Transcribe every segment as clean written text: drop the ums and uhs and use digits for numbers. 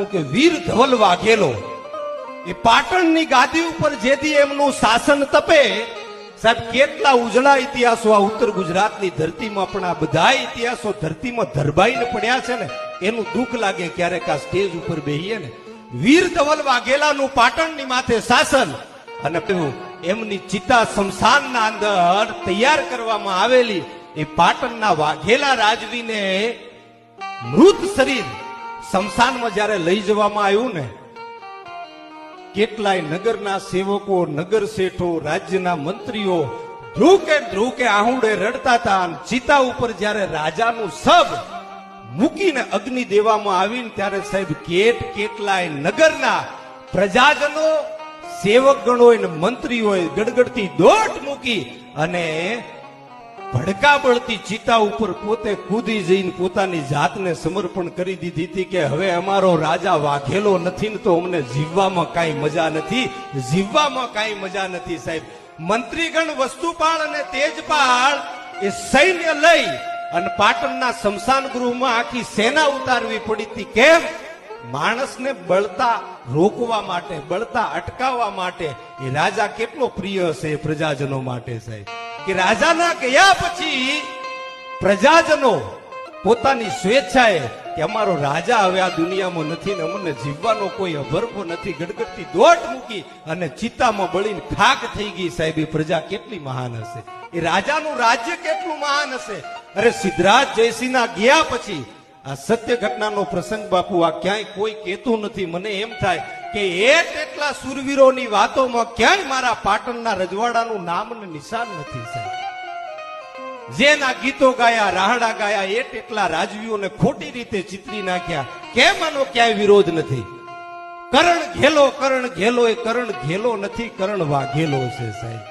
કે વીર ધવલ વાઘેલો એ પાટણની ગાદી ઉપર જેથી એમનું શાસન તપે સાહેબ કેટલા ઉજળા ઇતિહાસો આ ઉત્તર ગુજરાતની ધરતીમાં પણ આ બધા ઇતિહાસો ધરતીમાં ધરબાઈને પડ્યા છે ને એનું દુઃખ લાગે ક્યારેક આ સ્ટેજ ઉપર બેહીએ ને વીર ધવલ વાઘેલાનું પાટણની માથે શાસન અને એમની ચિતા શમશાનના અંદર તૈયાર કરવામાં આવેલી એ પાટણના વાઘેલા રાજવીને મૃત શરીર શમશાનમાં જ્યારે લઈ જવામાં આવ્યું ને કેટલાય નગરના સેવકો નગર શેઠો રાજ્યના મંત્રીઓ ધ્રુવ કે આહુડે રડતા હતા અને ચિતા ઉપર જ્યારે રાજાનું સબ મૂકીને અગ્નિ દેવામાં આવીને ત્યારે સાહેબ કેટલાય નગરના પ્રજાજનો સેવકગણો અને મંત્રીઓએ ગડગડતી દોટ મૂકી અને ભડકા બળતી ચિતા ઉપર પોતે કૂદી જઈને પોતાની જાતને સમર્પણ કરી દીધી હતી કે હવે અમારો રાજા વાઘેલો નથી ને તો અમને જીવવામાં કાંઈ મજા નથી, જીવવામાં કાંઈ મજા નથી. સાહેબ મંત્રીગણ વસ્તુપાળ અને તેજપાળ એ સૈન્ય લઈ અને પાટણના શમશાન ગૃહમાં આખી સેના ઉતારવી પડી હતી. કેમ? માણસને બળતા રોકવા માટે, બળતા અટકાવવા માટે. એ રાજા કેટલો પ્રિય હશે એ પ્રજાજનો માટે સાહેબ કે રાજાના ગયા પછી પ્રજાજનો પોતાની સ્વેચ્છાએ કે અમારો રાજા હવે આ દુનિયામાં નથી ને અમને જીવવાનો કોઈ અભરખો નથી ગડગડતી દોટ મૂકી અને ચિતામાં બળીને ખાક થઈ ગઈ. સાહેબ એ પ્રજા કેટલી મહાન હશે, એ રાજાનું રાજ્ય કેટલું મહાન હશે. અરે સિદ્ધરાજ જયસિંહના ગયા પછી આ સત્ય ઘટનાનો પ્રસંગ બાપુ આ ક્યાંય કોઈ કહેતું નથી. મને એમ થાય કે એટલા સુરવીરોની વાતોમાં ક્યાંય મારા પાટણના રજવાડાનું નામ ને નિશાન નથી સાહેબ. જેના ગીતો ગાયા, રાહડા ગાયા, એટલા રાજવીઓને ખોટી રીતે ચિતરી નાખ્યા. કેમ આનો ક્યાંય વિરોધ નથી? કરણ ઘેલો એ કરણ ઘેલો નથી, કરણ વાઘેલો છે સાહેબ.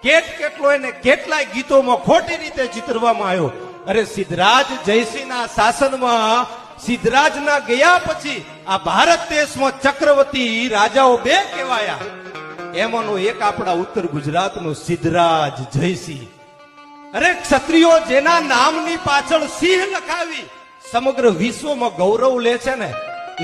કેટલો એને કેટલાય ગીતોમાં ખોટી રીતે ચિતરવામાં આવ્યો. અરે સિદ્ધરાજ જયસિંહના શાસનમાં સિદ્ધરાજના ગયા પછી આ ભારત દેશમાં ચક્રવર્તી રાજાઓ બે કહેવાયા. એમાંનો એક આપણા ઉત્તર ગુજરાતનો સિદ્ધરાજ જયસિંહ. અરે ક્ષત્રિયો જેના નામની પાછળ સિંહ લખાવી સમગ્ર વિશ્વમાં ગૌરવ લે છે ને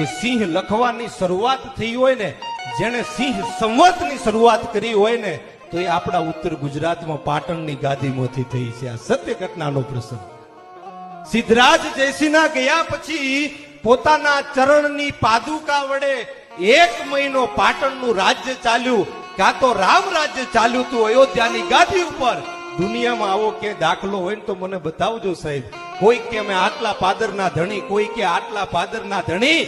એ સિંહ લખવાની શરૂઆત થઈ હોય ને, જેને સિંહ સંવતની શરૂઆત કરી હોય ને તો એ આપણા ઉત્તર ગુજરાતમાં પાટણની ગાદીમાંથી થઈ છે. આ સત્ય ઘટનાનો પ્રસંગ. સિદ્ધરાજ જયસિંહના ગયા પછી પોતાના ચરણની પાદુકા વડે 1 મહિનો પાટણનું રાજ્ય ચાલ્યું. કાં તો રામ રાજ્ય ચાલ્યું હતું અયોધ્યાની ગાદી ઉપર. દુનિયામાં આવો કે દાખલો હોય ને તો મને બતાવજો સાહેબ. કોઈ કે અમે આટલા પાદરના ધણી, કોઈ કે આટલા પાદરના ધણી.